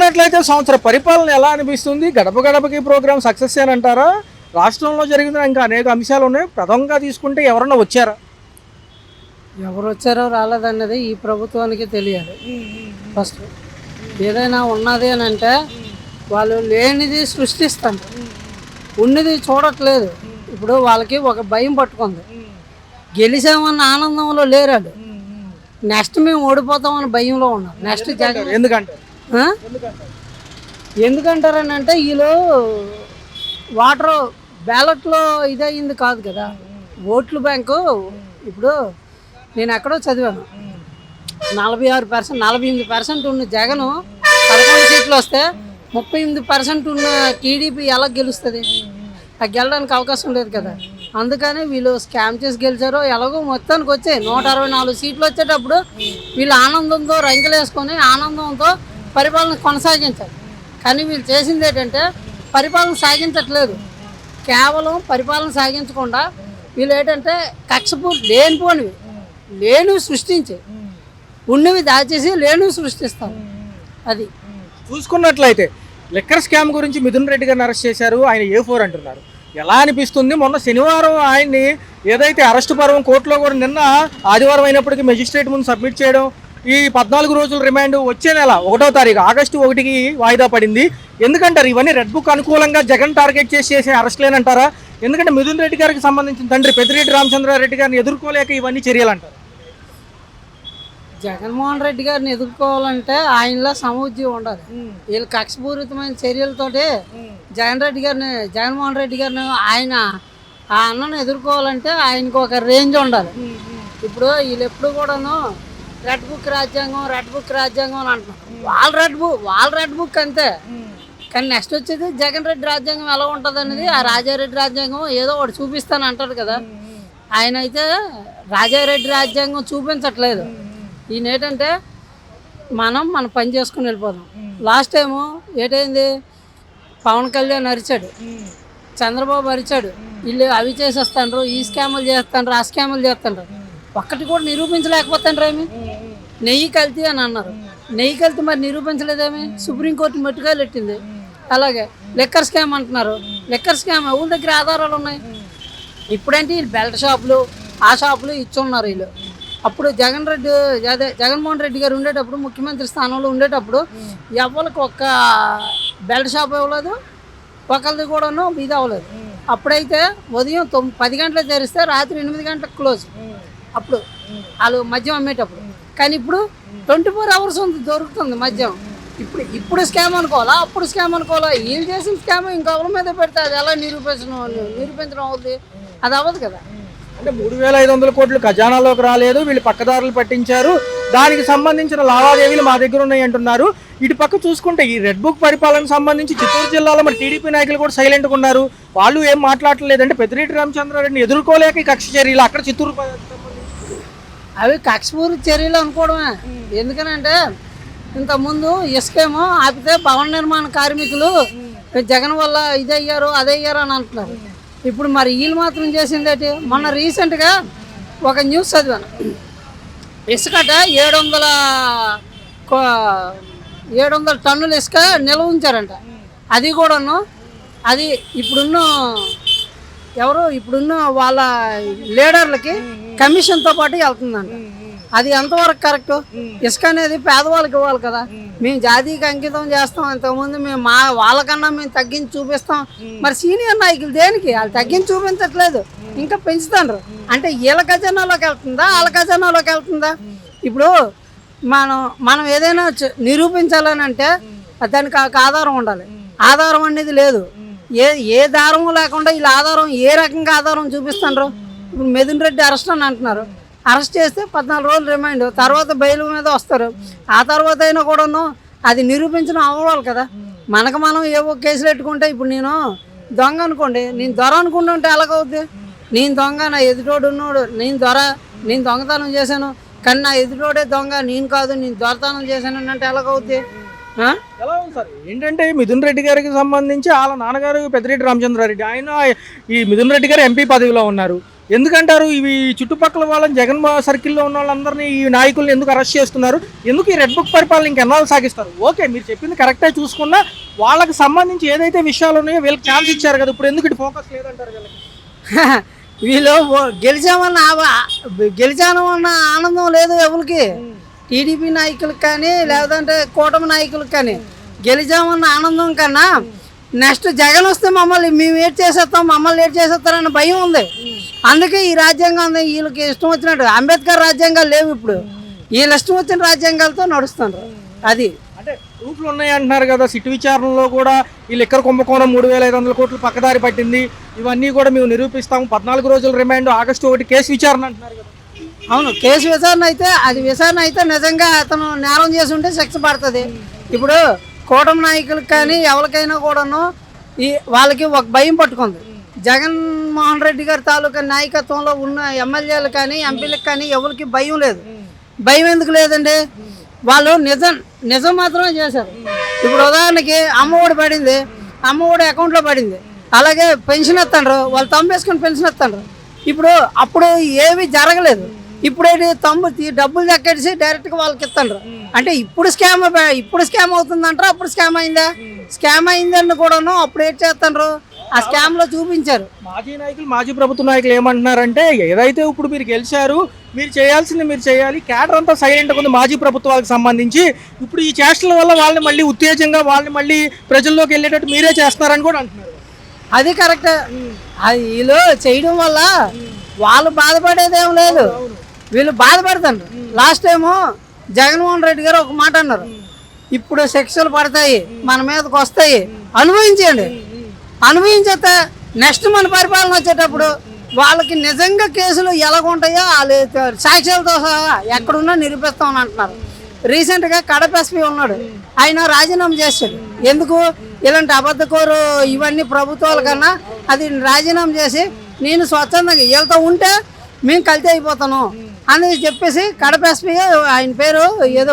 చూసుకున్నట్లయితే సంవత్సర పరిపాలన ఎలా అనిపిస్తుంది? గడప గడపకి ప్రోగ్రామ్ సక్సెస్ అని అంటారా? రాష్ట్రంలో జరిగిన ఇంకా అనేక అంశాలు ఉన్నాయి. ప్రథమంగా తీసుకుంటే ఎవరన్నా వచ్చారా? ఎవరు వచ్చారో రాలేదన్నది ఈ ప్రభుత్వానికి తెలియాలి. ఫస్ట్ ఏదైనా ఉన్నది అని అంటే వాళ్ళు లేనిది సృష్టిస్తారు, ఉన్నది చూడట్లేదు. ఇప్పుడు వాళ్ళకి ఒక భయం పట్టుకుంది, గెలిచామన్న ఆనందంలో లేరాడు. నెక్స్ట్ మేము ఓడిపోతామని భయంలో ఉన్నారు. నెక్స్ట్ జగన్ ఎందుకంటారని అంటే వీళ్ళు వాటర్ బ్యాలెట్లో ఇదయింది కాదు కదా, ఓట్లు బ్యాంకు. ఇప్పుడు నేను ఎక్కడో చదివాను, 46%, 48% ఉన్న జగను 11 సీట్లు వస్తే 38% ఉన్న టీడీపీ ఎలా గెలుస్తుంది? అది గెలడానికి అవకాశం లేదు కదా. అందుకని వీళ్ళు స్కామ్ చేసి గెలిచారో ఎలాగో మొత్తానికి వచ్చాయి 164 సీట్లు వచ్చేటప్పుడు వీళ్ళు ఆనందంతో రంకెలేసుకొని ఆనందంతో పరిపాలన కొనసాగించారు. కానీ వీళ్ళు చేసింది ఏంటంటే పరిపాలన సాగించట్లేదు. కేవలం పరిపాలన సాగించకుండా వీళ్ళు ఏంటంటే లేనిపోనివి లేనివి సృష్టించి ఉన్నవి దాచేసి లేనివి సృష్టిస్తారు. అది చూసుకున్నట్లయితే లిక్కర్ స్కామ్ గురించి మిథున్ రెడ్డి గారిని అరెస్ట్ చేశారు. ఆయన A4 అంటున్నారు. ఎలా అనిపిస్తుంది? మొన్న శనివారం ఆయన్ని ఏదైతే అరెస్టు పర్వం కోర్టులో కూడా నిన్న ఆదివారం అయినప్పటికీ మెజిస్ట్రేట్ ముందు సబ్మిట్ చేయడం, ఈ 14 రోజుల రిమాండ్ వచ్చే నెల 1వ తారీఖు ఆగస్టు 1కి వాయిదా పడింది. ఎందుకంటారు ఇవన్నీ రెడ్ బుక్ అనుకూలంగా జగన్ టార్గెట్ చేసే అరెస్టులేనంటారా? ఎందుకంటే మిథున్ రెడ్డి గారికి సంబంధించిన తండ్రి పెద్దిరెడ్డి రామచంద్రారెడ్డి గారిని ఎదుర్కోలేక ఇవన్నీ చర్యలంటారు. జగన్మోహన్ రెడ్డి గారిని ఎదుర్కోవాలంటే ఆయనలో సమూజ్యం ఉండాలి. వీళ్ళు కక్షపూరితమైన చర్యలతోటి జగన్మోహన్ రెడ్డి గారిని ఆ అన్నను ఎదుర్కోవాలంటే ఆయనకు ఒక రేంజ్ ఉండాలి. ఇప్పుడు వీళ్ళు ఎప్పుడు కూడాను రెడ్ బుక్ రాజ్యాంగం అని అంటున్నారు. వాళ్ళ రెడ్ బుక్ అంతే. కానీ నెక్స్ట్ వచ్చేది జగన్ రెడ్డి రాజ్యాంగం ఎలా ఉంటుంది అనేది, ఆ రాజారెడ్డి రాజ్యాంగం ఏదో ఒకటి చూపిస్తాను అంటాడు కదా. ఆయన అయితే రాజారెడ్డి రాజ్యాంగం చూపించట్లేదు. ఈయన ఏంటంటే మన పని చేసుకుని వెళ్ళిపోదాం. లాస్ట్ టైము ఏటైంది, పవన్ కళ్యాణ్ అరిచాడు, చంద్రబాబు అరిచాడు, వీళ్ళు అవి చేసేస్తాండ్రు, ఈ స్కాములు చేస్తాండ్రు, ఆ స్కాములు చేస్తాండ్రు. ఒక్కటి కూడా నిరూపించలేకపోతాండ్రు. ఏమి నెయ్యి కల్తీ అని అన్నారు, నెయ్యి కల్తీ మరి నిరూపించలేదేమి, సుప్రీంకోర్టు మెట్టుకాయలు పెట్టింది. అలాగే లిక్కర్ స్కామ్ అంటున్నారు, లిక్కర్ స్కామ్ ఎవరి దగ్గర ఆధారాలు ఉన్నాయి? ఇప్పుడంటే వీళ్ళు బెల్ట్ షాపులు ఆ షాపులు ఇచ్చున్నారు వీళ్ళు. అప్పుడు జగన్మోహన్ రెడ్డి గారు ఉండేటప్పుడు, ముఖ్యమంత్రి స్థానంలో ఉండేటప్పుడు ఎవరికి ఒక్క బెల్ట్ షాప్ ఇవ్వలేదు, ఒకరిది కూడాను ఇది అవ్వలేదు. అప్పుడైతే ఉదయం 10 గంటలకు తెరిస్తే రాత్రి 8 గంటలకు క్లోజ్. అప్పుడు వాళ్ళు మద్యం అమ్మేటప్పుడు. కానీ ఇప్పుడు 24 hours దొరుకుతుంది మద్యం. ఇప్పుడు స్కామ్ అనుకోవాలా, అప్పుడు స్కామ్ అనుకోవాలా? వీళ్ళు చేసిన స్కామ్ ఇంకొకరి మీద పెడితే అది ఎలా నిరూపించడం అవుతుంది? అది అవ్వదు కదా. అంటే 3,500 కోట్లు ఖజానాలోకి రాలేదు, వీళ్ళు పక్కదారులు పట్టించారు, దానికి సంబంధించిన లావాదేవీలు మా దగ్గర ఉన్నాయి అంటున్నారు. ఇటు పక్క చూసుకుంటే ఈ రెడ్ బుక్ పరిపాలనకు సంబంధించి చిత్తూరు జిల్లాలో మరి టీడీపీ నాయకులు కూడా సైలెంట్గా ఉన్నారు. వాళ్ళు ఏం మాట్లాడలేదంటే పెద్దిరెడ్డి రామచంద్రారెడ్డిని ఎదుర్కోలేక ఈ కక్ష చర్యలు అక్కడ చిత్తూరు అవి కక్షపూరిత చర్యలు అనుకోవడమే. ఎందుకనంటే ఇంతకుముందు ఇసుకేమో ఆపితే భవన నిర్మాణ కార్మికులు జగన్ వల్ల ఇదయ్యారు అదయ్యారు అని అంటున్నారు. ఇప్పుడు మరి వీళ్ళు మాత్రం చేసింది ఏంటి? మొన్న రీసెంట్గా ఒక న్యూస్ చదివాను, ఇసుకట 700 టన్నుల ఇసుక నిల్వ ఉంచారంట. అది కూడాను అది ఇప్పుడున్న వాళ్ళ లీడర్లకి కమిషన్తో పాటు వెళ్తుందంట. అది ఎంతవరకు కరెక్ట్? ఇసుక అనేది పేదవాళ్ళకి ఇవ్వాలి కదా. మేము జాతీయకి అంకితం చేస్తాం, ఇంతకుముందు మేము వాళ్ళకన్నా మేము తగ్గించి చూపిస్తాం. మరి సీనియర్ నాయకులు దేనికి? వాళ్ళు తగ్గించి చూపించట్లేదు, ఇంకా పెంచుతాండ్రు. అంటే వీళ్ళ ఖజానాలోకి వెళ్తుందా వాళ్ళ ఖజానాలోకి వెళ్తుందా? ఇప్పుడు మనం ఏదైనా నిరూపించాలని అంటే దానికి ఆధారం ఉండాలి. ఆధారం అనేది లేదు. ఏ దారం లేకుండా వీళ్ళ ఆధారం ఏ రకంగా ఆధారం చూపిస్తాండ్రు? ఇప్పుడు మిథున్ రెడ్డి అరెస్ట్ అని అంటున్నారు. అరెస్ట్ చేస్తే 14 రోజులు రిమైండ్, తర్వాత బెయిల్ మీద వస్తారు. ఆ తర్వాత అయినా కూడాను అది నిరూపించడం అవ్వాలి కదా. మనం ఏవో కేసులు పెట్టుకుంటే, ఇప్పుడు నేను దొంగ అనుకోండి, నేను దొర అనుకుంటుంటే ఎలాగవుద్ది? నేను దొంగ, నా ఎదుటోడు ఉన్నాడు, నేను దొంగతనం చేశాను, కానీ నా ఎదుటోడే దొంగ, నేను కాదు, నేను దొరతనం చేశాను అంటే ఎలాగవుద్ది? ఎలా ఉంది సార్ ఏంటంటే మిథున్ రెడ్డి గారికి సంబంధించి వాళ్ళ నాన్నగారు పెద్దిరెడ్డి రామచంద్రారెడ్డి, ఆయన ఈ మిథున్ రెడ్డి గారు ఎంపీ పదవిలో ఉన్నారు. ఎందుకంటారు ఇవి చుట్టుపక్కల వాళ్ళని జగన్ సర్కిల్లో ఉన్న వాళ్ళందరినీ ఈ నాయకుల్ని ఎందుకు అరెస్ట్ చేస్తున్నారు? ఎందుకు ఈ రెడ్ బుక్ పరిపాలన ఇంకెన్నాళ్ళు సాగిస్తారు? ఓకే, మీరు చెప్పింది కరెక్టే, చూసుకున్నా వాళ్ళకి సంబంధించి ఏదైతే విషయాలు ఉన్నాయో వీళ్ళకి ఛాన్స్ ఇచ్చారు కదా, ఇప్పుడు ఎందుకు ఇటు ఫోకస్ లేదంటారు వీళ్ళకి? వీళ్ళు గెలిచామన్న ఆనందం లేదు ఎవరికి, టీడీపీ నాయకులకు కానీ లేదంటే కూటమి నాయకులకు కానీ. గెలిచామన్న ఆనందం కన్నా నెక్స్ట్ జగన్ వస్తే మమ్మల్ని మేము ఏడ్ చేసేస్తాం, మమ్మల్ని ఏడ్ చేసేస్తారన్న భయం ఉంది. అందుకే ఈ రాజ్యాంగం వీళ్ళకి ఇష్టం వచ్చినట్టు, అంబేద్కర్ రాజ్యాంగాలు లేవు ఇప్పుడు, వీళ్ళు ఇష్టం వచ్చిన రాజ్యాంగాలతో నడుస్తున్నారు. అది అంటే రూట్లు ఉన్నాయి అంటున్నారు కదా, సిట్ విచారణలో కూడా ఈ లిక్కర్ కుంభకోణం 3,500 కోట్లు పక్కదారి పట్టింది, ఇవన్నీ కూడా మేము నిరూపిస్తాము, 14 రోజుల రిమాండ్, ఆగస్టు 1 కేసు విచారణ అంటున్నారు కదా. అవును, కేసు విచారణ అయితే అది విచారణ అయితే నిజంగా అతను నేరం చేసి ఉంటే శిక్ష పడుతుంది. ఇప్పుడు కూటమి నాయకులకు కానీ ఎవరికైనా కూడాను వాళ్ళకి ఒక భయం పట్టుకుంది. జగన్మోహన్ రెడ్డి గారి తాలూకా నాయకత్వంలో ఉన్న ఎమ్మెల్యేలు కానీ ఎంపీలకు కానీ ఎవరికి భయం లేదు. భయం ఎందుకు లేదండి, వాళ్ళు నిజం మాత్రమే చేశారు. ఇప్పుడు ఉదాహరణకి అమ్మఒడి పడింది, అమ్మఒడి అకౌంట్లో పడింది, అలాగే పెన్షన్ ఇస్తాండ్రు, వాళ్ళు తమ్మేసుకుని పెన్షన్ ఇస్తాండ్రు. ఇప్పుడు అప్పుడు ఏమీ జరగలేదు, ఇప్పుడేంటి డబ్బులు దక్కేసి డైరెక్ట్గా వాళ్ళకి ఇస్తాండ్రు. అంటే ఇప్పుడు స్కామ్ అవుతుందంటారా, అప్పుడు స్కామ్ అయిందా? స్కామ్ అయిందని కూడాను అప్పుడు ఏం చేస్తాండ్రు, ఆ స్కామ్లో చూపించారు. మాజీ నాయకులు, మాజీ ప్రభుత్వ నాయకులు ఏమంటున్నారంటే, ఏదైతే ఇప్పుడు మీరు గెలిచారు, మీరు చేయాల్సింది మీరు చేయాలి, క్యాడర్ అంతా సైలెంట్గా ఉంది మాజీ ప్రభుత్వాలకు సంబంధించి, ఇప్పుడు ఈ చేష్టల వల్ల వాళ్ళని మళ్ళీ ఉత్తేజంగా వాళ్ళని మళ్ళీ ప్రజల్లోకి వెళ్ళేటట్టు మీరే చేస్తున్నారని కూడా అంటున్నారు. అది కరెక్ట్. అది వీళ్ళు చేయడం వల్ల వాళ్ళు బాధపడేదేం లేదు, వీళ్ళు బాధపడతారు. లాస్ట్ టైము జగన్మోహన్ రెడ్డి గారు ఒక మాట అన్నారు, ఇప్పుడు శిక్షలు పడతాయి, మన మీదకి వస్తాయి, అనుభవించండి, అనుభవించేస్తే నెక్స్ట్ మన పరిపాలన వచ్చేటప్పుడు వాళ్ళకి నిజంగా కేసులు ఎలాగుంటాయో వాళ్ళు సాక్ష్యాలతో సహా ఎక్కడున్నా నిరూపిస్తామని అంటున్నారు. రీసెంట్గా కడప ఎస్పీ ఉన్నాడు, ఆయన రాజీనామా చేశాడు. ఎందుకు? ఇలాంటి అబద్ధకోరు ఇవన్నీ ప్రభుత్వాల కన్నా అది రాజీనామా చేసి నేను స్వచ్ఛందంగా వీళ్ళతో ఉంటే మేము కల్తీ అయిపోతాను అని చెప్పేసి కడప ఎస్పీ ఆయన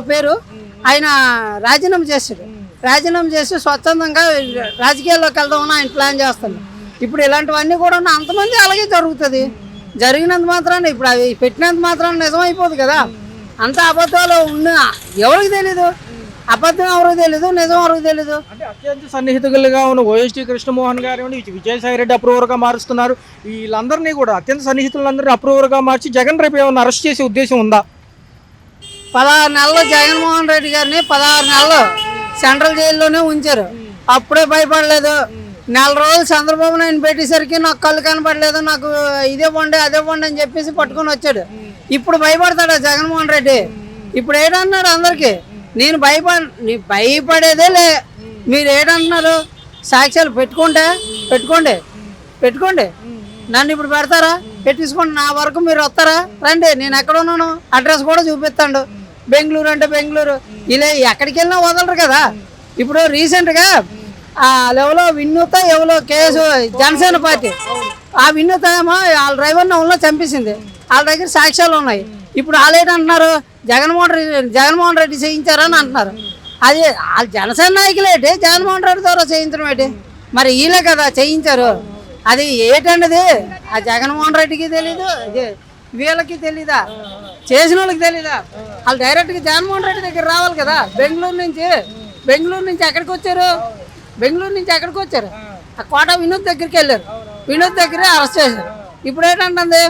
పేరు ఆయన రాజీనామా చేశాడు. రాజీనామా చేసి స్వచ్ఛందంగా రాజకీయాల్లోకి వెళ్దామని ఆయన ప్లాన్ చేస్తాడు. ఇప్పుడు ఇలాంటివన్నీ కూడా అంతమంది అలాగే జరుగుతుంది. జరిగినంత మాత్రాన్ని ఇప్పుడు అవి పెట్టినంత మాత్రాన్ని నిజమైపోదు కదా. అంత అబద్ధాలు ఎవరికి తెలీదు, అబద్ధం ఎవరికి తెలీదు, నిజం ఎవరికి తెలీదు. అంటే అత్యంత సన్నిహితులుగా ఉన్న ఓఎస్టీ కృష్ణమోహన్ గారు, విజయసాయి రెడ్డి అప్రూవర్గా మారుస్తున్నారు. వీళ్ళందరినీ కూడా అత్యంత సన్నిహితులందరినీ అప్రూవర్గా మార్చి జగన్ రేపు ఏమన్నా అరెస్ట్ చేసే ఉద్దేశం ఉందా? 16 నెలలు జగన్మోహన్ రెడ్డి గారిని 16 నెలలు సెంట్రల్ జైల్లోనే ఉంచారు. అప్పుడే భయపడలేదు. 4 రోజులు చంద్రబాబు నాయుడు పెట్టేసరికి నాకు కళ్ళు కనపడలేదు, నాకు ఇదే పండి అదే పండి అని చెప్పేసి పట్టుకొని వచ్చాడు. ఇప్పుడు భయపడతాడా జగన్మోహన్ రెడ్డి? ఇప్పుడు ఏడన్నాడు అందరికీ, నేను భయపడేదే లే, మీరు ఏడంటున్నారు, సాక్ష్యాలు పెట్టుకోండి, నన్ను ఇప్పుడు పెడతారా, పెట్టించుకోండి, నా వరకు మీరు వస్తారా, రండి, నేను ఎక్కడ ఉన్నాను అడ్రస్ కూడా చూపిస్తాడు. బెంగళూరు అంటే బెంగళూరు, ఇలా ఎక్కడికి వెళ్ళినా వదలరు కదా. ఇప్పుడు రీసెంట్గా ఆ లెవెల్లో వినూత ఎవరో కేసు జనసేన పార్టీ, ఆ వినూత ఏమో వాళ్ళ డ్రైవర్ని ఉన్న చంపేసింది, వాళ్ళ దగ్గర సాక్ష్యాలు ఉన్నాయి. ఇప్పుడు వాళ్ళు ఏంటంటున్నారు, జగన్మోహన్ రెడ్డి చేయించారని అంటున్నారు. అది వాళ్ళ జనసేన నాయకులు ఏంటి, జగన్మోహన్ రెడ్డి ద్వారా చేయించడం ఏంటి? మరి వీళ్ళే కదా చేయించారు. అది ఏంటండి, ఆ జగన్మోహన్ రెడ్డికి తెలీదు, వీళ్ళకి తెలీదా, చేసిన వాళ్ళకి తెలీదా? వాళ్ళు డైరెక్ట్గా జగన్మోహన్ రెడ్డి దగ్గర రావాలి కదా. బెంగళూరు నుంచి ఎక్కడికి వచ్చారు, ఆ కోట వినోద్ దగ్గరికి వెళ్ళారు, వినోద్ దగ్గరే అరెస్ట్ చేశారు. ఇప్పుడు ఏంటంటుంది,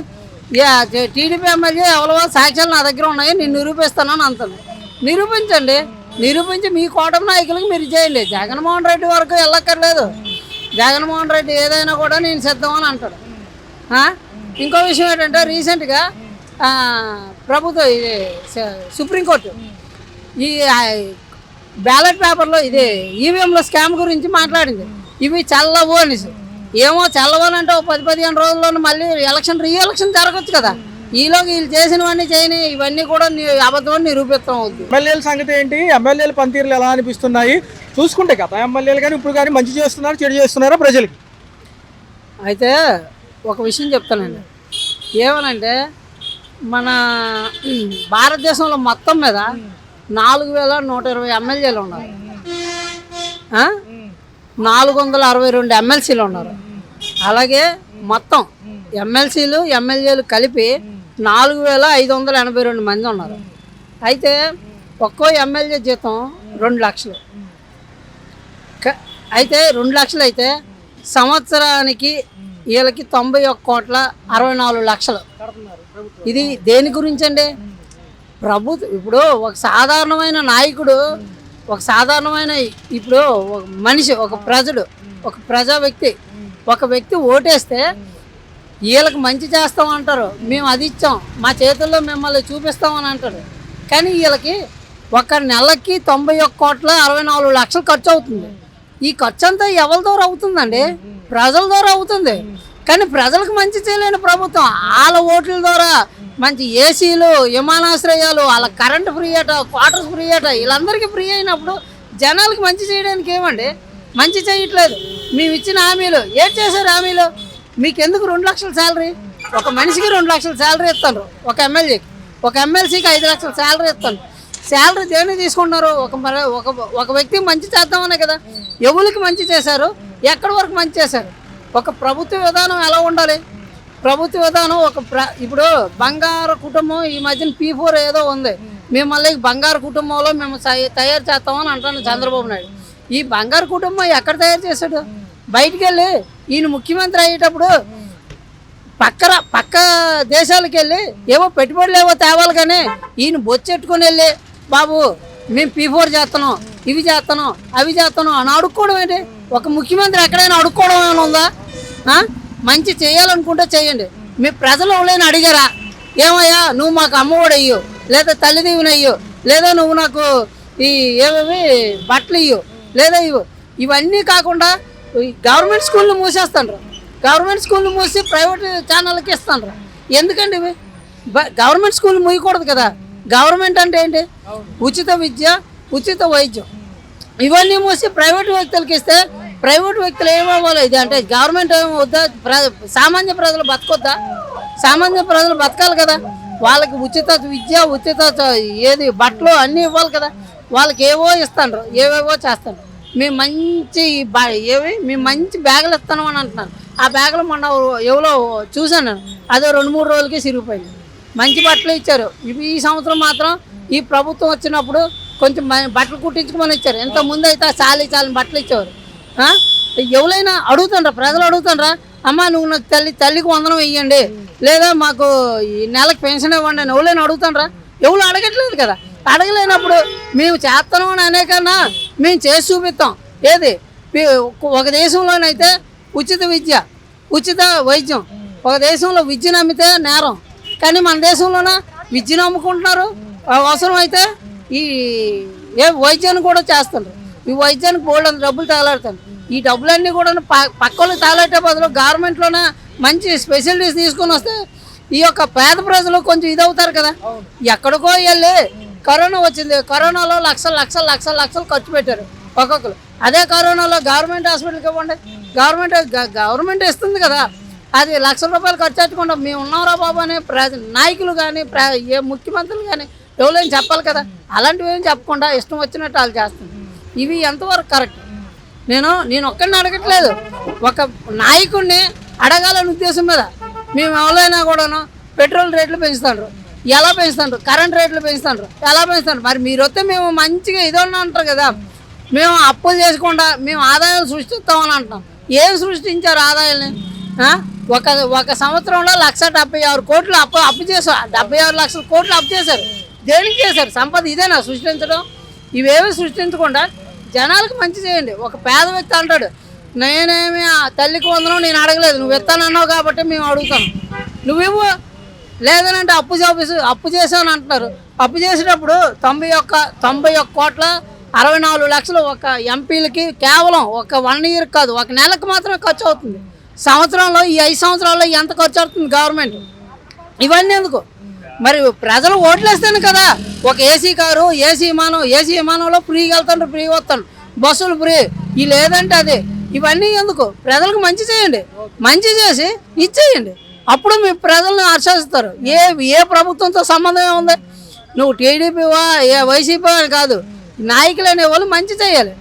టీడీపీ ఎమ్మెల్యే ఎవరో సాక్ష్యాలు నా దగ్గర ఉన్నాయి, నేను నిరూపిస్తానని అంటాను. నిరూపించి మీ కూటమి నాయకులకు మీరు చేయండి. జగన్మోహన్ రెడ్డి వరకు వెళ్ళక్కర్లేదు. జగన్మోహన్ రెడ్డి ఏదైనా కూడా నేను సిద్ధమని అంటాడు. ఇంకో విషయం ఏంటంటే, రీసెంట్గా ప్రభుత్వం ఇది సుప్రీంకోర్టు ఈ బ్యాలెట్ పేపర్లో ఇది ఈవీఎంలో స్కామ్ గురించి మాట్లాడింది. ఇవి చల్లవు అనేసి, ఏమో చల్లవనంటే ఒక 10-15 రోజుల్లో మళ్ళీ రీఎలక్షన్ జరగచ్చు కదా. ఈలోకి వీళ్ళు చేసినవన్నీ చేయని ఇవన్నీ కూడా అబద్ధం నిరూపితం అవుతుంది. ఎమ్మెల్యేల సంగతి ఏంటి, ఎమ్మెల్యేల పనితీరులు ఎలా అనిపిస్తున్నాయి చూసుకుంటే, గత ఎమ్మెల్యేలు కానీ ఇప్పుడు కానీ మంచి చేస్తున్నారు, చెడు చేస్తున్నారా ప్రజలకి? అయితే ఒక విషయం చెప్తానండి, ఏమనంటే మన భారతదేశంలో మొత్తం మీద 4120 ఎమ్మెల్యేలు ఉన్నారు, 462 ఎమ్మెల్సీలు ఉన్నారు. అలాగే మొత్తం ఎమ్మెల్సీలు ఎమ్మెల్యేలు కలిపి 4,582 మంది ఉన్నారు. అయితే ఒక్కో ఎమ్మెల్యే జీతం 2 లక్షలు. అయితే 2 లక్షలు అయితే సంవత్సరానికి వీళ్ళకి 91,64,00,000. ఇది దేని గురించి అండి? ప్రభుత్వం ఇప్పుడు ఒక సాధారణమైన నాయకుడు, ఒక సాధారణమైన ఇప్పుడు ఒక మనిషి, ఒక ప్రజడు, ఒక ప్రజా వ్యక్తి, ఒక వ్యక్తి ఓటేస్తే వీళ్ళకి మంచి చేస్తామంటారు, మేము అది ఇచ్చాం, మా చేతుల్లో మిమ్మల్ని చూపిస్తామని అంటారు. కానీ వీళ్ళకి ఒక నెలకి 91,64,00,000 ఖర్చు అవుతుంది. ఈ ఖర్చు అంతా ఎవరి ద్వారా అవుతుందండి? ప్రజల ద్వారా అవుతుంది. కానీ ప్రజలకు మంచి చేయలేని ప్రభుత్వం వాళ్ళ ఓట్ల ద్వారా మంచి ఏసీలు, విమానాశ్రయాలు, వాళ్ళ కరెంటు ఫ్రీ అట, క్వార్టర్స్ ఫ్రీ అట, వీళ్ళందరికీ ఫ్రీ అయినప్పుడు జనాలకు మంచి చేయడానికి ఏమండి? మంచి చేయట్లేదు. మేము ఇచ్చిన హామీలు ఏం చేశారు? హామీలు మీకు ఎందుకు 2 లక్షల శాలరీ? ఒక మనిషికి 2 లక్షల శాలరీ ఇస్తాను, ఒక ఎమ్మెల్యేకి, ఒక ఎమ్మెల్సీకి 5 లక్షల శాలరీ ఇస్తాను. శాలరీ దేన్ని తీసుకుంటున్నారు? ఒక వ్యక్తికి మంచి చేద్దామనే కదా. ఎవరికి మంచి చేశారు? ఎక్కడి వరకు మంచి చేశారు? ఒక ప్రభుత్వ విధానం ఎలా ఉండాలి? ప్రభుత్వ విధానం ఇప్పుడు బంగారు కుటుంబం ఈ మధ్యన P4 ఏదో ఉంది, మిమ్మల్ని బంగారు కుటుంబంలో మేము తయారు చేస్తామని అంటాను చంద్రబాబు నాయుడు. ఈ బంగారు కుటుంబం ఎక్కడ తయారు చేశాడు? బయటికి వెళ్ళి ఈయన ముఖ్యమంత్రి అయ్యేటప్పుడు పక్క దేశాలకు వెళ్ళి ఏవో పెట్టుబడులు ఏవో తేవాలి, కానీ ఈయన బొచ్చెట్టుకుని వెళ్ళి బాబు మేము P4 చేస్తున్నాం, ఇవి చేస్తున్నాం, అవి చేస్తున్నాం అని అడుక్కోవడం ఏంటి? ఒక ముఖ్యమంత్రి ఎక్కడైనా అడుక్కోవడం ఏమైనా ఉందా? మంచి చేయాలనుకుంటే చేయండి. మీ ప్రజలు ఎవరైనా అడిగారా? ఏమయ్యా నువ్వు మాకు అమ్మఒడి అయ్యో, లేదా తల్లిదీవుని అయ్యో, లేదా నువ్వు నాకు ఈ ఏమేమి బట్టలు ఇయ్యో, లేదా ఇవన్నీ కాకుండా గవర్నమెంట్ స్కూళ్ళు మూసేస్తాను. గవర్నమెంట్ స్కూళ్ళు మూసి ప్రైవేట్ ఛానళ్ళకి ఇస్తాను. ఎందుకండి ఇవి? గవర్నమెంట్ స్కూల్ మూయకూడదు కదా. గవర్నమెంట్ అంటే ఏంటి? ఉచిత విద్య, ఉచిత వైద్యం, ఇవన్నీ మూసి ప్రైవేట్ వ్యక్తులకి ఇస్తే ప్రైవేట్ వ్యక్తులు ఏమవ్వాలి? ఇది అంటే గవర్నమెంట్ ఏమో వద్దా? సామాన్య ప్రజలు బతకొద్దా? సామాన్య ప్రజలు బతకాలి కదా. వాళ్ళకి ఉచిత విద్య, ఉచిత ఏది బట్టలు అన్నీ ఇవ్వాలి కదా. వాళ్ళకి ఏవో ఇస్తాను, ఏవేవో చేస్తాను. మేము మంచి బ్యాగులు ఇస్తాను అని అంటున్నాను. ఆ బ్యాగులు మొన్న ఎవరో చూశాను నేను, అదే 2-3 రోజులకి సిరిగిపోయింది. మంచి బట్టలు ఇచ్చారు. ఈ సంవత్సరం మాత్రం ఈ ప్రభుత్వం వచ్చినప్పుడు కొంచెం బట్టలు కుట్టించుకోమని ఇచ్చారు. ఇంత ముందు అయితే చాలని బట్టలు ఇచ్చేవారు. ఎవరైనా అడుగుతుండ్రా, ప్రజలు అడుగుతుండ్రా, అమ్మ నువ్వు నాకు తల్లికి వందనం ఇవ్వండి, లేదా మాకు ఈ నెలకు పెన్షన్ ఇవ్వండి అని ఎవరైనా అడుగుతుండ్రా? ఎవరు అడగట్లేదు కదా. అడగలేనప్పుడు మేము చేస్తాం అని అనేకన్నా మేము చేసి చూపిస్తాం. ఏది ఒక దేశంలోనైతే ఉచిత విద్య, ఉచిత వైద్యం, ఒక దేశంలో విద్యను అమ్మితే నేరం, కానీ మన దేశంలోన విద్యను అమ్ముకుంటున్నారు. అవసరం అయితే ఈ వైద్యాన్ని కూడా చేస్తున్నారు. ఈ వైద్యానికి బోల్డ్ డబ్బులు తగలాడుతారు. ఈ డబ్బులన్నీ కూడా పక్కలు తగలట్టే బదులు గవర్నమెంట్లోనే మంచి స్పెషలిటీస్ తీసుకొని వస్తే ఈ యొక్క పేద ప్రజలు కొంచెం ఇదవుతారు కదా. ఎక్కడికో వెళ్ళి కరోనా వచ్చింది, కరోనాలో లక్షలు ఖర్చు పెట్టారు ఒక్కొక్కరు. అదే కరోనాలో గవర్నమెంట్ హాస్పిటల్కి ఇవ్వండి, గవర్నమెంట్ ఇస్తుంది కదా. అది ₹1,00,000 ఖర్చు పెట్టకుండా మేము ఉన్నారా బాబు అని నాయకులు కానీ ఏ ముఖ్యమంత్రులు కానీ ఎవరైనా చెప్పాలి కదా. అలాంటివి ఏం చెప్పకుండా ఇష్టం వచ్చినట్టు వాళ్ళు చేస్తుంది. ఇవి ఎంతవరకు కరెక్ట్? నేను ఒక్కడిని అడగట్లేదు, ఒక నాయకుడిని అడగాలనే ఉద్దేశం మీద. మేము ఎవరైనా కూడాను పెట్రోల్ రేట్లు పెంచుతాండ్రు, ఎలా పెంచుతాండ్రు? కరెంట్ రేట్లు పెంచుతాండ్రు, ఎలా పెంచుతాండ్రు? మరి మీరు వస్తే మేము మంచిగా ఇదన్నా అంటారు కదా. మేము అప్పులు చేసుకుండా మేము ఆదాయాలు సృష్టిస్తామని అంటున్నాం. ఏం సృష్టించారు ఆదాయాలని? ఒక సంవత్సరంలో 1,76 కోట్లు అప్పు చేశారు. 76 లక్షల కోట్లు అప్పు చేశారు. దేనికి చేశారు? సంపద ఇదేనా సృష్టించడం? ఇవేమీ సృష్టించకుండా జనాలకు మంచి చేయండి. ఒక పేద వ్యక్తి అంటాడు, నేనేమి తల్లికి వందనం నేను అడగలేదు, నువ్వు ఇస్తానన్నావు కాబట్టి మేము అడుగుతాను, నువ్వేమో లేదనంటే అప్పు చేశాను అంటున్నారు. అప్పు చేసేటప్పుడు 91,64,00,000 ఒక ఎంపీలకి కేవలం ఒక 1 ఇయర్ కాదు, ఒక నెలకు మాత్రమే ఖర్చు అవుతుంది. సంవత్సరంలో ఈ 5 సంవత్సరాల్లో ఎంత ఖర్చు అవుతుంది గవర్నమెంట్? ఇవన్నీ ఎందుకు? మరి ప్రజలు ఓట్లేస్తాను కదా. ఒక ఏసీ కారు, ఏసీ విమానంలో ఫ్రీగా వెళ్తాను, ఫ్రీ వస్తాను, బస్సులు ఫ్రీ, ఇవి లేదంటే అదే. ఇవన్నీ ఎందుకు? ప్రజలకు మంచి చేయండి, మంచి చేసి ఇచ్చేయండి, అప్పుడు మీ ప్రజలను హర్షిస్తారు. ఏ ప్రభుత్వంతో సంబంధం ఏముంది? నువ్వు టీడీపీవా వైసీపీ అని కాదు, నాయకులు అనే వాళ్ళు మంచి చేయాలి.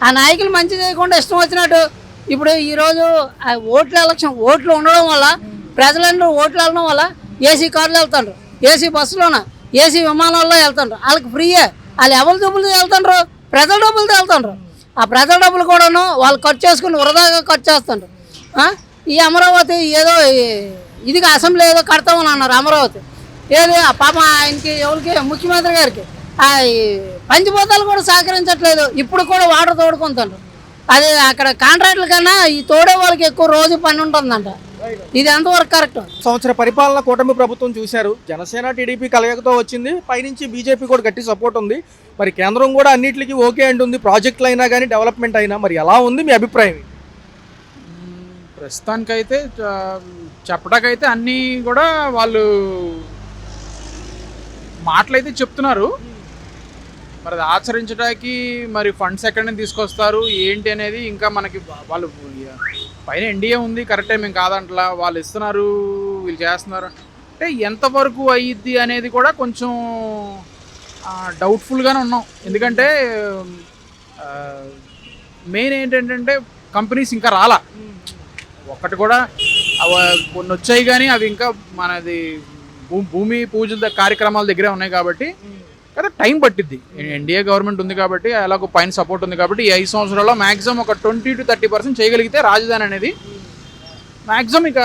ఆ నాయకులు మంచి చేయకుండా ఇష్టం వచ్చినట్టు ఇప్పుడు ఈరోజు ఓట్ల ఎలక్షన్ ఓట్లు ఉండడం వల్ల ప్రజలందరూ ఓట్లు వెళ్ళడం వల్ల ఏసీ కార్లు వెళ్తుండ్రు, ఏసీ బస్సులోన, ఏసీ విమానాల్లో వెళ్తుండ్రు. వాళ్ళకి ఫ్రీయే. వాళ్ళు ఎవరి డబ్బులతో వెళ్తుండ్రు? ప్రజల డబ్బులతో వెళ్తుండ్రు. ఆ ప్రజల డబ్బులు కూడాను వాళ్ళు ఖర్చు చేసుకుని వృధాగా ఖర్చు చేస్తుండ్రు. ఈ అమరావతి ఏదో ఇది అసెంబ్లీ ఏదో కడతామని అన్నారు. అమరావతి ఏది ఆ పాప ఆయనకి ఎవరికి ముఖ్యమంత్రి గారికి ఆ పంచిపోతాలు కూడా సహకరించట్లేదు. ఇప్పుడు కూడా వాటర్ తోడుకుంటారు. అది అక్కడ కాంట్రాక్టుల కన్నా ఈ తోడే వాళ్ళకి ఎక్కువ రోజు పని ఉంటుందంట. ఇది ఎంతవరకు కరెక్ట్? సంవత్సర పరిపాలన కూటమి ప్రభుత్వం చూశారు. జనసేన టీడీపీ కలయికతో వచ్చింది. పైనుంచి బీజేపీ కూడా గట్టి సపోర్ట్ ఉంది. మరి కేంద్రం కూడా అన్నిటికీ ఓకే అంటుంది, ప్రాజెక్టులు అయినా కానీ డెవలప్మెంట్ అయినా. మరి ఎలా ఉంది మీ అభిప్రాయం? ప్రస్తుతానికైతే చెప్పడానికైతే అన్నీ కూడా వాళ్ళు మాటలైతే చెప్తున్నారు. మరి అది ఆచరించడానికి మరి ఫండ్స్ ఎక్కడి నుంచి తీసుకొస్తారు ఏంటి అనేది ఇంకా మనకి వాళ్ళు పైన ఎన్డీఏ ఉంది, కరెక్టే, మేము కాదంటలా. వాళ్ళు ఇస్తున్నారు, వీళ్ళు చేస్తున్నారు అంటే ఎంతవరకు అయ్యిద్ది అనేది కూడా కొంచెం డౌట్ఫుల్గానే ఉన్నాం. ఎందుకంటే మెయిన్ ఏంటంటే కంపెనీస్ ఇంకా రాలా. ఒక్కటి కూడా కొన్ని వచ్చాయి కానీ అవి ఇంకా మనది భూమి పూజల కార్యక్రమాల దగ్గరే ఉన్నాయి కాబట్టి కదా టైం పట్టిద్ది. ఎన్డీఏ గవర్నమెంట్ ఉంది కాబట్టి అలాగ పైన సపోర్ట్ ఉంది కాబట్టి ఈ 5 సంవత్సరాల్లో మ్యాక్సిమం ఒక 20 to 30% చేయగలిగితే రాజధాని అనేది మ్యాక్సిమం ఇక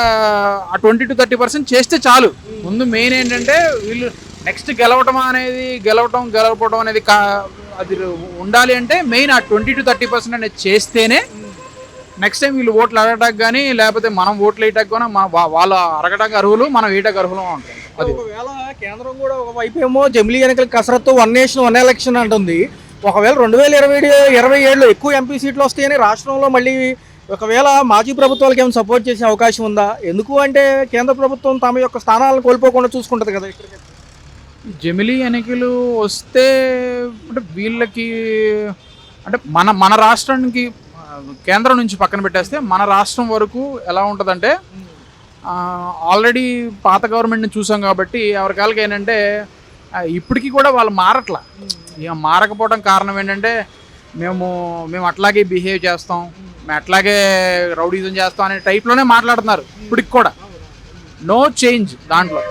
ఆ 20 to 30% చేస్తే చాలు. ముందు మెయిన్ ఏంటంటే వీళ్ళు నెక్స్ట్ గెలవటం అనేది అది ఉండాలి అంటే మెయిన్ ఆ 20 to 30% అనేది చేస్తేనే నెక్స్ట్ టైం వీళ్ళు ఓట్లు అడగటానికి కానీ లేకపోతే మనం ఓట్లు వేయటానికి కానీ వాళ్ళు అరగటానికి అర్హులు, మనం వేయటానికి అర్హులు ఉంటాం. అది ఒకవేళ కేంద్రం కూడా ఒకవైపు ఏమో జమిలీ ఎన్నికల కసరత్తు 1 నేషన్ 1 ఎలక్షన్ అంటుంది. ఒకవేళ 2027లో ఎక్కువ ఎంపీ సీట్లు వస్తాయని రాష్ట్రంలో మళ్ళీ ఒకవేళ మాజీ ప్రభుత్వాలకు ఏమైనా సపోర్ట్ చేసే అవకాశం ఉందా? ఎందుకు అంటే కేంద్ర ప్రభుత్వం తమ యొక్క స్థానాలను కోల్పోకుండా చూసుకుంటుంది కదా. ఇక్కడ జమిలీ ఎన్నికలు వస్తే అంటే వీళ్ళకి అంటే మన రాష్ట్రానికి కేంద్రం నుంచి పక్కన పెట్టేస్తే మన రాష్ట్రం వరకు ఎలా ఉంటుందంటే ఆల్రెడీ పాత గవర్నమెంట్ని చూసాం కాబట్టి ఎవరికాళ్ళకి ఏంటంటే ఇప్పటికీ కూడా వాళ్ళు మారట్లా. ఇక మారకపోవడం కారణం ఏంటంటే మేము అట్లాగే బిహేవ్ చేస్తాం, మేము అట్లాగే రౌడీజం చేస్తాం అనే టైప్లోనే మాట్లాడుతున్నారు ఇప్పటికి కూడా. నో చేంజ్ దాంట్లో.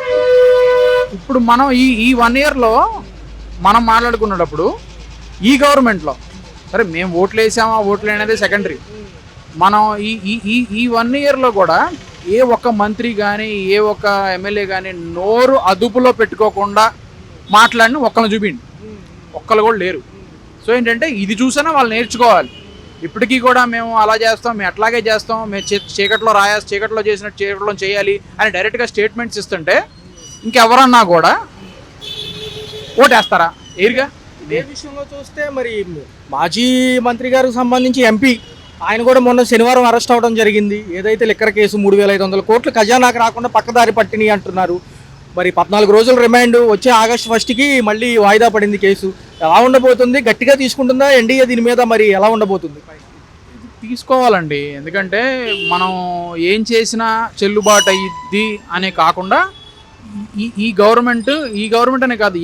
ఇప్పుడు మనం ఈ 1 yearలో మనం మాట్లాడుకున్నప్పుడు ఈ గవర్నమెంట్లో సరే మేము ఓట్లు వేసామా ఓట్లు అనేది సెకండరీ. మనం ఈ 1 yearలో కూడా ఏ ఒక్క మంత్రి కానీ ఏ ఒక్క ఎమ్మెల్యే కానీ నోరు అదుపులో పెట్టుకోకుండా మాట్లాడిన ఒక్కళ్ళు చూపిండి, ఒక్కళ్ళు కూడా లేరు. సో ఏంటంటే ఇది చూసినా వాళ్ళు నేర్చుకోవాలి. ఇప్పటికీ కూడా మేము అలా చేస్తాం, మేము అట్లాగే చేస్తాం, మేము చీకట్లో చేసినట్టు చీకట్లో చేయాలి అని డైరెక్ట్గా స్టేట్మెంట్స్ ఇస్తుంటే ఇంకెవరన్నా కూడా ఓటేస్తారా? ఏరుగా. ఇదే విషయంలో చూస్తే మరి మాజీ మంత్రి గారికి సంబంధించి ఎంపీ ఆయన కూడా మొన్న శనివారం అరెస్ట్ అవ్వడం జరిగింది. ఏదైతే లిక్కర్ కేసు 3,500 కోట్లు ఖజానాకు రాకుండా పక్కదారి పట్టిని అంటున్నారు. మరి 14 రోజుల రిమాండ్, వచ్చే ఆగస్టు 1కి మళ్ళీ వాయిదా పడింది కేసు. ఎలా ఉండబోతుంది? గట్టిగా తీసుకుంటుందా ఎన్డీఏ దీని మీద? మరి ఎలా ఉండబోతుంది? తీసుకోవాలండి. ఎందుకంటే మనం ఏం చేసినా చెల్లుబాటు అయ్యిద్ది అనే కాకుండా ఈ గవర్నమెంట్ అనే కాదు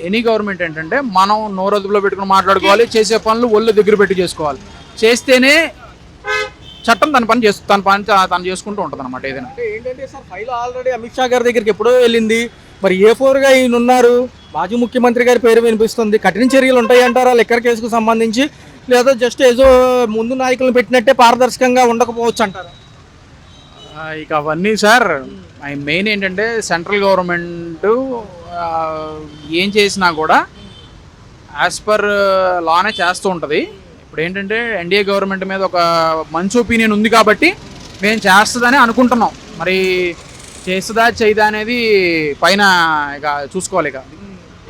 ఎనీ గవర్నమెంట్ ఏంటంటే మనం నోరదుపులో పెట్టుకుని మాట్లాడుకోవాలి, చేసే పనులు ఒళ్ళు దగ్గర పెట్టి చేసుకోవాలి. చేస్తేనే చట్టం తను చేసుకుంటూ ఉంటుంది అనమాట. ఏదైనా ఏంటంటే sir file already Amit Shah గారి దగ్గరికి ఎప్పుడో వెళ్ళింది. మరి A4గా ఈయన ఉన్నారు, మాజీ ముఖ్యమంత్రి గారి పేరు వినిపిస్తుంది. కఠిన చర్యలు ఉంటాయంటారా లిక్కర్ కేసుకు సంబంధించి? లేదా జస్ట్ ఏదో ముందు నాయకులను పెట్టినట్టే పారదర్శకంగా ఉండకపోవచ్చు అంటారా? ఇక అవన్నీ సార్ మెయిన్ ఏంటంటే సెంట్రల్ గవర్నమెంట్ ఏం చేసినా కూడా యాజ్ పర్ లానే చేస్తూ ఉంటుంది. ఇప్పుడు ఏంటంటే ఎన్డీఏ గవర్నమెంట్ మీద ఒక మంచి ఒపీనియన్ ఉంది కాబట్టి మేము చేస్తుందని అనుకుంటున్నాం. మరి చేస్తుందా చేయదా అనేది పైన ఇక చూసుకోవాలి. ఇక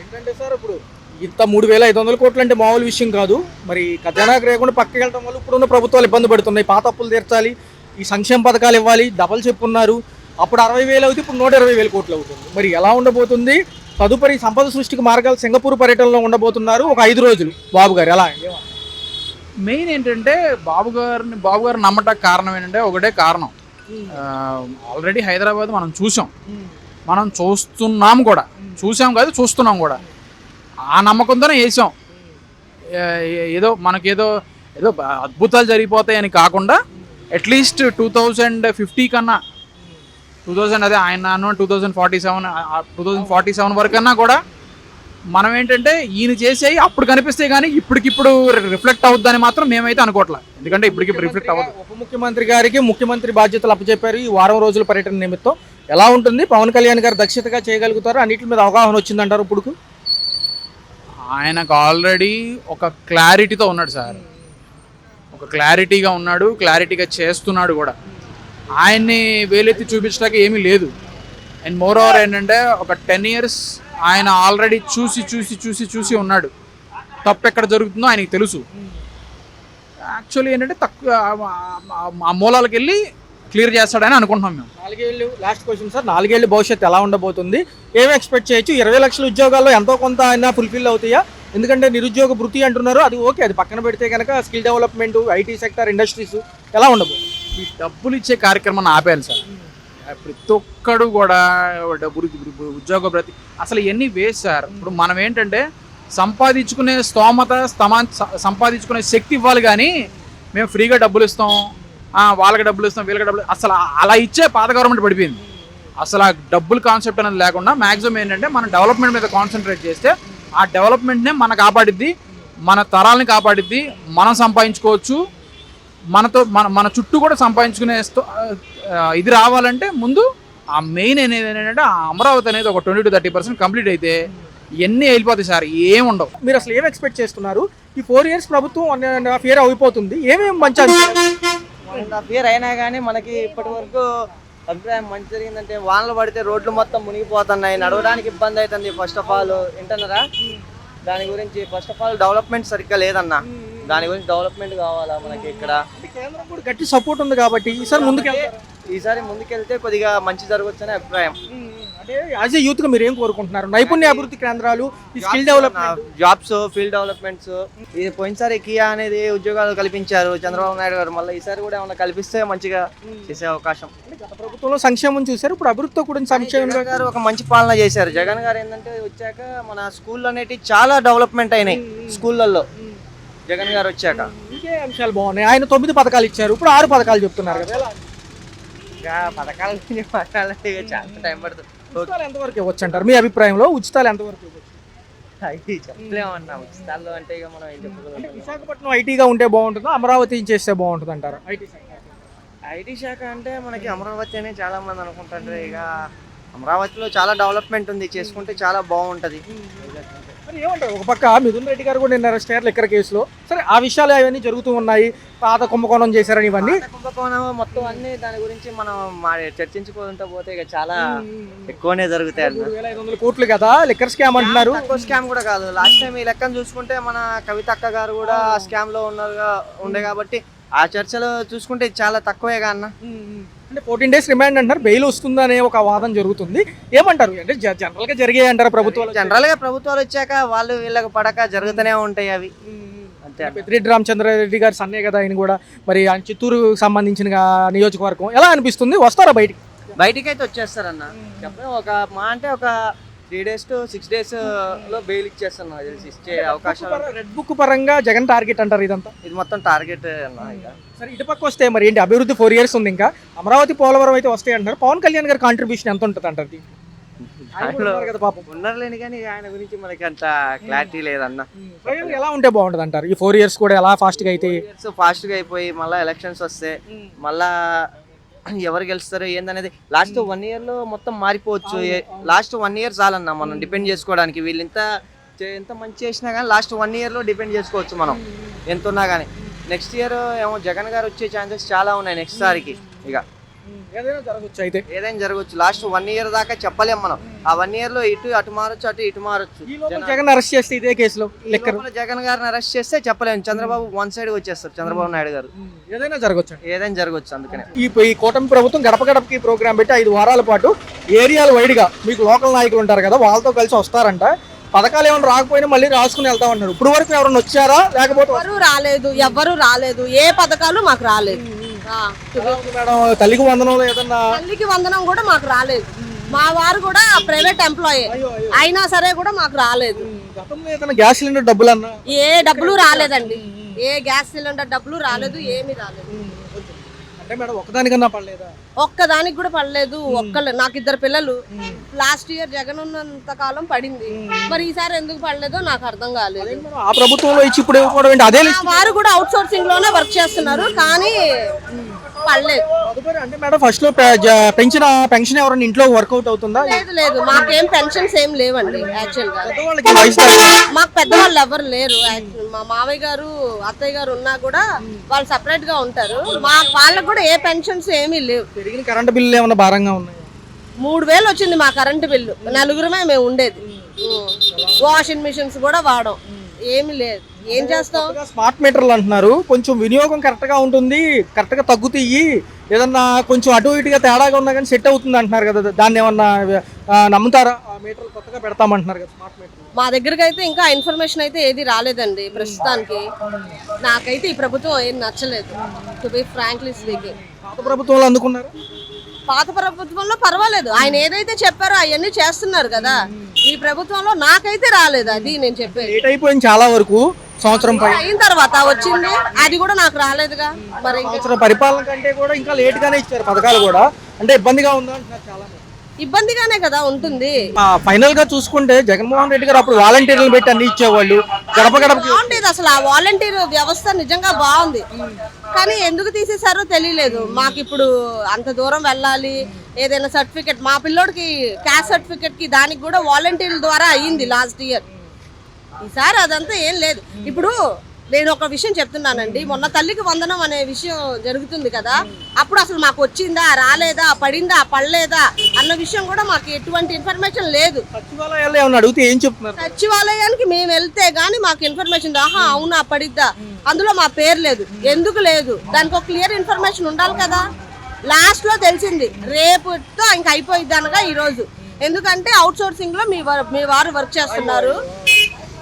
ఏంటంటే సార్ ఇప్పుడు ఇంత 3,500 కోట్లు అంటే మామూలు విషయం కాదు. మరి ఖజానాకు లేకుండా పక్కకి వెళ్ళడం వల్ల ఇప్పుడున్న ప్రభుత్వాలు ఇబ్బంది పడుతున్నాయి. పాత అప్పులు తీర్చాలి, ఈ సంక్షేమ పథకాలు ఇవ్వాలి, డబల్ చెప్పున్నారు. అప్పుడు 60,000 అవుతుంది, ఇప్పుడు 120,000 కోట్లు అవుతుంది. మరి ఎలా ఉండబోతుంది? తదుపరి సంపద సృష్టికి మార్గాలు సింగపూర్ పర్యటనలో ఉండబోతున్నారు ఒక 5 రోజులు బాబు గారు. ఎలా? మెయిన్ ఏంటంటే బాబు గారు నమ్మటానికి కారణం ఏంటంటే ఒకటే కారణం. ఆల్రెడీ హైదరాబాద్ మనం చూస్తున్నాం కూడా, చూసాం కాదు చూస్తున్నాం కూడా. ఆ నమ్మకంతోనే వేసాం. మనకేదో అద్భుతాలు జరిగిపోతాయని కాకుండా అట్లీస్ట్ 2050 కన్నా 2000 అదే ఆయన 2047 వరకన్నా కూడా మనం ఏంటంటే ఈయన చేసేవి అప్పుడు కనిపిస్తాయి కానీ ఇప్పటికిప్పుడు రిఫ్లెక్ట్ అవుద్దని మాత్రం మేమైతే అనుకోవట్లేదు. ఎందుకంటే ఇప్పటికిప్పుడు రిఫ్లెక్ట్ అవ్వదు. ఉప ముఖ్యమంత్రి గారికి ముఖ్యమంత్రి బాధ్యతలు అప్పచెప్పారు ఈ వారం రోజుల పర్యటన నిమిత్తం. ఎలా ఉంటుంది? పవన్ కళ్యాణ్ గారు దక్షతగా చేయగలుగుతారు? అన్నిటి మీద అవగాహన వచ్చిందంటారు ఇప్పుడు? ఆయనకు ఆల్రెడీ ఒక క్లారిటీతో ఉన్నాడు సార్, ఒక క్లారిటీగా ఉన్నాడు, క్లారిటీగా చేస్తున్నాడు కూడా. ఆయన్ని వేలెత్తి చూపించడానికి ఏమీ లేదు. అండ్ మోర్ ఓవర్ ఏంటంటే ఒక 10 years ఆయన ఆల్రెడీ చూసి ఉన్నాడు తప్పు ఎక్కడ జరుగుతుందో ఆయనకి తెలుసు. యాక్చువల్లీ ఏంటంటే తక్కువ ఆ మూలాలకు వెళ్ళి క్లియర్ చేస్తాడని అనుకుంటున్నాం మేము. 4 ఏళ్ళు లాస్ట్ క్వశ్చన్ సార్, 4 ఏళ్ళు భవిష్యత్తు ఎలా ఉండబోతుంది? ఏమి ఎక్స్పెక్ట్ చేయొచ్చు? 20 లక్షల ఉద్యోగాల్లో ఎంతో కొంత అయినా ఫుల్ఫిల్ అవుతాయా? ఎందుకంటే నిరుద్యోగ వృత్తి అంటున్నారు, అది ఓకే, అది పక్కన పెడితే కనుక skill development, IT sector, industries ఎలా ఉండబోతుంది? ఈ డబ్బులు ఇచ్చే కార్యక్రమాన్ని ఆపేయాలి సార్. ప్రతి ఒక్కడు కూడా డబ్బులు, ఉద్యోగ ప్రతి అసలు ఇవన్నీ వేస్ట్ సార్. ఇప్పుడు మనం ఏంటంటే సంపాదించుకునే స్తోమత, సంపాదించుకునే శక్తి ఇవ్వాలి కానీ మేము ఫ్రీగా డబ్బులు ఇస్తాం, వాళ్ళకి డబ్బులు ఇస్తాం, వీళ్ళకి డబ్బులు, అసలు అలా ఇచ్చే పాత గవర్నమెంట్ పడిపోయింది. అసలు ఆ డబ్బులు కాన్సెప్ట్ అనేది లేకుండా మ్యాక్సిమం ఏంటంటే మనం డెవలప్మెంట్ మీద కాన్సన్ట్రేట్ చేస్తే ఆ డెవలప్మెంట్నే మన కాపాడిద్ది, మన తరాలని కాపాడిద్ది, మనం సంపాదించుకోవచ్చు. మన చుట్టూ కూడా సంపాదించుకునే ఇది రావాలంటే ముందు ఆ మెయిన్ అనేది ఏంటంటే ఆ అమరావతి అనేది ఒక 20 to 30% కంప్లీట్ అయితే ఇవన్నీ వెళ్ళిపోతాయి సార్, ఏం ఉండవు. మీరు అసలు ఏం ఎక్స్పెక్ట్ చేస్తున్నారు? ఈ 4 years ప్రభుత్వం 1.5 year అయిపోతుంది, ఏమేమి మంచి 1.5 year అయినా కానీ మనకి ఇప్పటి వరకు అభిప్రాయం మంచి జరిగిందంటే వానలు పడితే రోడ్లు మొత్తం మునిగిపోతున్నాయి, నడవడానికి ఇబ్బంది అవుతుంది. ఫస్ట్ ఆఫ్ ఆల్ వింటున్నారా? దాని గురించి ఫస్ట్ ఆఫ్ ఆల్ డెవలప్మెంట్ సరిగ్గా లేదన్నా, దాని గురించి డెవలప్మెంట్ కావాలా మనకి. ఇక్కడ కేంద్రం కూడా గట్టి సపోర్ట్ ఉంది కాబట్టి ఈసారి ముందుకెళ్తే కొద్దిగా మంచి జరగవచ్చు అనే అభిప్రాయం. అంటే యాజ్ ఏ యూత్ గా మీరు ఏం కోరుకుంటున్నారు? నైపుణ్య అభివృద్ధి కేంద్రాలు, skill development, jobs, field developments. ఇది పోయినసారి కియా అనేది ఉద్యోగాలు కల్పించారు చంద్రబాబు నాయుడు గారు, మళ్ళీ ఈసారి కూడా ఏమైనా కల్పిస్తే మంచిగా చేసే అవకాశం. గత ప్రభుత్వంలో సంక్షేమం చూశారు, ఇప్పుడు అభివృద్ధితో కూడా సంక్షేమం గారు ఒక మంచి పాలన చేశారు. జగన్ గారు ఏంటంటే వచ్చాక మన స్కూళ్ళు అనేటివి చాలా డెవలప్మెంట్ అయినాయి స్కూళ్ళల్లో జగన్ గారు వచ్చాక. ఇంకే అంశాలు బాగున్నాయి. ఆయన 9 పథకాలు ఇచ్చారు, ఇప్పుడు 6 పథకాలు చెప్తున్నారు కదా. ఇంకా పథకాల గురించి మాట్లాడాలంటే చాలా టైం పడుతుంది. ఉచితాలు ఎంతవరకు ఇవ్వచ్చు అంటారు మీ అభిప్రాయంలో? ఉచితాలు ఎంతవరకు ఇవ్వచ్చు? అది చెప్పలేమన్నా ఉచితాలు అంటే ఇక మనం ఏం చెప్పగలం. విశాఖపట్నం ఐటీగా ఉంటే బాగుంటుందా, అమరావతి చేస్తే బాగుంటుంది అంటారు? ఐటీ శాఖ అంటే మనకి అమరావతి అనే చాలా మంది అనుకుంటారు. ఇక అమరావతిలో చాలా డెవలప్మెంట్ ఉంది, చేసుకుంటే చాలా బాగుంటుంది. మరి ఏమంటారు? ఒక పక్క మిథున్ రెడ్డి గారు కూడా నిన్న అరెస్ట్ అయ్యారు లిక్కర్ కేసులో. సరే, ఆ విషయాలు అవన్నీ జరుగుతూ ఉన్నాయి, పాత కుంభకోణం చేశారని ఇవన్నీ. కుంభకోణం మొత్తం అన్ని దాని గురించి మనం చర్చించుకుంటూ పోతే ఇక చాలా ఎక్కువనే జరుగుతాయి. 3,500 కోట్లు కదా లిక్కర్ స్కామ్ అంటున్నారు. స్కామ్ కూడా కాదు, లాస్ట్ టైం ఈ లెక్కను చూసుకుంటే మన కవితక్క గారు కూడా స్కామ్ లో ఉండే కాబట్టి ఆ చర్చలో చూసుకుంటే చాలా తక్కువేగా అన్న. అంటే 14 days రిమాండ్ అంటారు, బెయిల్ వస్తుందనే ఒక వాదన జరుగుతుంది. ఏమంటారు? అంటే జనరల్ గా జరిగాయి అంటారు ప్రభుత్వాలు? జనరల్ గా ప్రభుత్వాలు వచ్చాక వాళ్ళు వీళ్ళకి పడక జరుగుతూనే ఉంటాయి అవి. పెద్దిరెడ్డి రామచంద్రారెడ్డి గారు సన్నే కదా ఆయన కూడా. మరి ఆయన చిత్తూరు సంబంధించిన నియోజకవర్గం ఎలా అనిపిస్తుంది? వస్తారా బయటికి అయితే వచ్చేస్తారన్న. చెప్పడం ఒక మా అంటే ఒక 3 days to 6 days లో బెయిల్ ఇచ్చేస్తాను నాకు తెలిసి, ఇచ్చే అవకాశం. రెడ్ బుక్ పరంగా జగన్ టార్గెట్ అంటారు ఇదంతా? ఇది మొత్తం టార్గెట్ అన్న. సరే, ఇటుపక్క వస్తే మరి ఏంటి అభివృద్ధి? 4 years ఉంది ఇంకా. అమరావతి, పోలవరం అయితే వస్తాయి అంటారు. పవన్ కళ్యాణ్ గారి కాంట్రిబ్యూషన్ ఎంత ఉంటుంది అంటారు? ఉన్నారులేని కానీ ఆయన గురించి మనకి అంత క్లారిటీ లేదన్న. ఎలా ఉంటే బాగుంటుంది అంటారు? ఈ 4 years కూడా ఎలా ఫాస్ట్ గా అయితే? ఫాస్ట్ గా అయిపోయి మళ్ళీ ఎలక్షన్స్ వస్తే మళ్ళా ఎవరు గెలుస్తారు ఏందనేది లాస్ట్ 1 year లో మొత్తం మారిపోవచ్చు. లాస్ట్ 1 year చాలన్నా మనం డిపెండ్ చేసుకోవడానికి. వీళ్ళు ఎంత మంచి చేసినా కానీ లాస్ట్ 1 year లో డిపెండ్ చేసుకోవచ్చు మనం ఎంత ఉన్నా కానీ. నెక్స్ట్ ఇయర్ ఏమో జగన్ గారు వచ్చే ఛాన్సెస్ చాలా ఉన్నాయి నెక్స్ట్ సారికి. ఇక ఏదైనా జరగచ్చు, అయితే ఏదైనా జరగచ్చు. లాస్ట్ 1 year దాకా చెప్పలేం మనం. ఆ 1 year లో అటు మారచ్చు, ఇటు మారచ్చు. జగన్ అరెస్ట్ చేస్తే ఇదే కేసులో జగన్ గారిని అరెస్ట్ చేస్తే చెప్పలేము. చంద్రబాబు వన్ సైడ్ వచ్చేస్తారు, చంద్రబాబు నాయుడు గారు. ఏదైనా జరగచ్చు. అందుకనే ఈ కూటమి ప్రభుత్వం గడప గడపకి ప్రోగ్రామ్ పెట్టి 5 వారాల పాటు ఏరియాలు వైడ్ గా మీకు లోకల్ నాయకులు ఉంటారు కదా, వాళ్ళతో కలిసి వస్తారంట. పథకాలు ఏమైనా రాకపోయినా మళ్ళీ రాసుకుని వెళ్తామన్నారు. ఇప్పుడు వరకు ఎవరైనా వచ్చారా? లేకపోతే ఎవ్వరు రాలేదు. ఏ పథకాలు మాకు రాలేదు. మేడం, తల్లికి వందనంలో ఏదన్నా? తల్లికి వందనం కూడా మాకు రాలేదు. మా వారు కూడా ప్రైవేట్ ఎంప్లాయీ అయినా సరే కూడా మాకు రాలేదు. గతంలో ఏదైనా గ్యాస్ సిలిండర్ డబ్బులు అన్నా? ఏ డబ్బులు రాలేదండి. ఏ గ్యాస్ సిలిండర్ డబ్బులు రాలేదు, ఏమీ రాలేదు. అంటే మేడం ఒకదానికన్నా పడలేదా? ఒక్కదానికి కూడా పడలేదు. నాకు 2 పిల్లలు. లాస్ట్ ఇయర్ జగన్ ఉన్నంత కాలం పడింది, మరి ఈసారి ఎందుకు పడలేదో నాకు అర్థం కాలేదు. అదేంటి మేడం, ఆ ప్రభుత్వంలో ఇచ్చి ఇప్పుడు ఇవ్వకపోవడం ఏంటి? అదే ఆ వారు కూడా అవుట్ సోర్సింగ్ లోనే వర్క్ చేస్తున్నారు, కానీ పడలేదు. తదుపరి అంటే మేడం ఫస్ట్ లో పెంచిన పెన్షన్ ఎవరైనా ఇంట్లో వర్కౌట్ అవుతుందా? లేదు మాకేం పెన్షన్స్ ఏం లేవండి. యాక్చువల్ గా పెద్దవాళ్ళకి వయసు తగ్గింది. మాకు పెద్దవాళ్ళు ఎవరు లేరు. మా మావయ్య గారు అత్తయ్య గారు ఉన్నా కూడా వాళ్ళు సపరేట్ గా ఉంటారు. వాళ్ళకు కూడా ఏ పెన్షన్స్ ఏమీ లేవు. పెరిగిన కరెంట్ బిల్లు ఏమైనా భారంగా ఉన్నాయి? 3000 వచ్చింది మా కరెంటు బిల్లు. 4గురమే మేము ఉండేది. వాషింగ్ మిషన్స్ కూడా వాడం, ఏమి లేదు. ఏం చేస్తాం? స్మార్ట్ మీటర్లు అంటున్నారు, కొంచెం వినియోగం కరెక్ట్ గా ఉంటుంది, కరెక్ట్ గా తగ్గుతాయి, ఏదన్నా కొంచెం అటు ఇటుగా తేడాగా ఉన్నా కానీ సెట్ అవుతుంది అంటున్నారు కదా, దాన్ని ఏమన్నా నమ్ముతారా? ఆ మీటర్లు కొత్తగా పెడతామంటున్నారు కదా స్మార్ట్ మీటర్. మా దగ్గరకు అయితే ఇంకా ఇన్ఫర్మేషన్ అయితే ఏది రాలేదండి ప్రస్తుతానికి. నాకైతే ఈ ప్రభుత్వం ఏం నచ్చలేదు, టు బి ఫ్రాంక్లీ స్పీకింగ్. పాత ప్రభుత్వంలో అందుకున్నారు. పాత ప్రభుత్వంలో పర్వాలేదు, ఆయన ఏదైతే చెప్పారో అవన్నీ చేస్తున్నారు కదా. ఈ ప్రభుత్వంలో నాకైతే రాలేదు, అది నేను చెప్పేది. లేట్ అయిపోయింది చాలా వరకు, సంవత్సరం అయిన తర్వాత వచ్చింది, అది కూడా నాకు రాలేదుగా. మరి సంవత్సరం పరిపాలన కంటే కూడా ఇంకా లేట్ గానే ఇచ్చారు పథకాలు కూడా, అంటే ఇబ్బందిగా ఉందా అంటున్నారు చాలా మంది. ఇబ్బందిగానే కదా ఉంటుంది. ఫైనల్ గా చూసుకుంటే జగన్మోహన్ రెడ్డి గారు అప్పుడు వాలంటీర్లు పెట్టి అన్ని ఇచ్చేవాళ్ళు, గడప గడపకి. బాగుండేది అసలు, ఆ వాలంటీర్ వ్యవస్థ నిజంగా బాగుంది, కానీ ఎందుకు తీసేశారో తెలియలేదు. మాకు ఇప్పుడు అంత దూరం వెళ్ళాలి, ఏదైనా సర్టిఫికెట్, మా పిల్లోడికి క్యాస్ట్ సర్టిఫికెట్ కి దానికి కూడా వాలంటీర్ల ద్వారా అయ్యింది లాస్ట్ ఇయర్. ఈసారి అదంతా ఏం లేదు. ఇప్పుడు నేను ఒక విషయం చెప్తున్నానండి, మొన్న తల్లికి వందనం అనే విషయం జరుగుతుంది కదా, అప్పుడు అసలు మాకు వచ్చిందా రాలేదా, పడిందా పడలేదా అన్న విషయం కూడా మాకు ఎటువంటి ఇన్ఫర్మేషన్ లేదు. సచివాలయాల్లో ఏమన్నా అడిగితే ఏం చెప్తున్నారు? సచివాలయానికి మేము వెళ్తే గానీ మాకు ఇన్ఫర్మేషన్, ఆహా అవునా పడిద్దా, అందులో మా పేరు లేదు. ఎందుకు లేదు? దానికి ఒక క్లియర్ ఇన్ఫర్మేషన్ ఉండాలి కదా. లాస్ట్ లో తెలిసింది, రేపుతో ఇంకా అయిపోయిద్ది అనగా ఈ రోజు. ఎందుకంటే అవుట్ సోర్సింగ్ లో మీ వారు వర్క్ చేస్తున్నారు,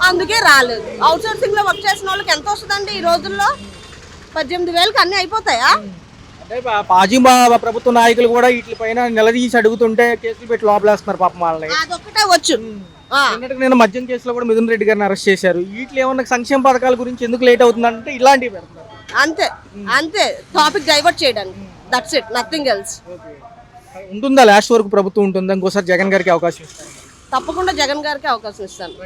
అందుకే రాలేదు. అవుట్ సోర్సింగ్ లో వర్క్ చేసిన వాళ్ళకి ఎంత వస్తుందండి ఈ రోజుల్లో? 18,000కి అన్ని అయిపోతాయా? అంటే మాజీ ప్రభుత్వ నాయకులు కూడా వీటిపైన నిలదీసి అడుగుతుంటే కేసులు పెట్టి లోపలేస్తున్నారు పాపం వాళ్ళని. అదొక్కటే వచ్చు. నేను మద్యం కేసులో కూడా మిథున్ రెడ్డి గారిని అరెస్ట్ చేశారు. వీటిలో ఏమన్నా సంక్షేమ పథకాల గురించి ఎందుకు లేట్ అవుతుందంటే ఇలాంటివి పెడుతున్నారు. అంతే టాపిక్ డైవర్ట్ చేయడానికి, దట్స్ ఇట్, నథింగ్ ఎల్స్. ఉంటుందా లాస్ట్ వరకు ప్రభుత్వం ఉంటుందా? ఇంకోసారి జగన్ గారికి అవకాశం ఇస్తారు? తప్పకుండా జగన్ గారికి అవకాశం ఇస్తాను.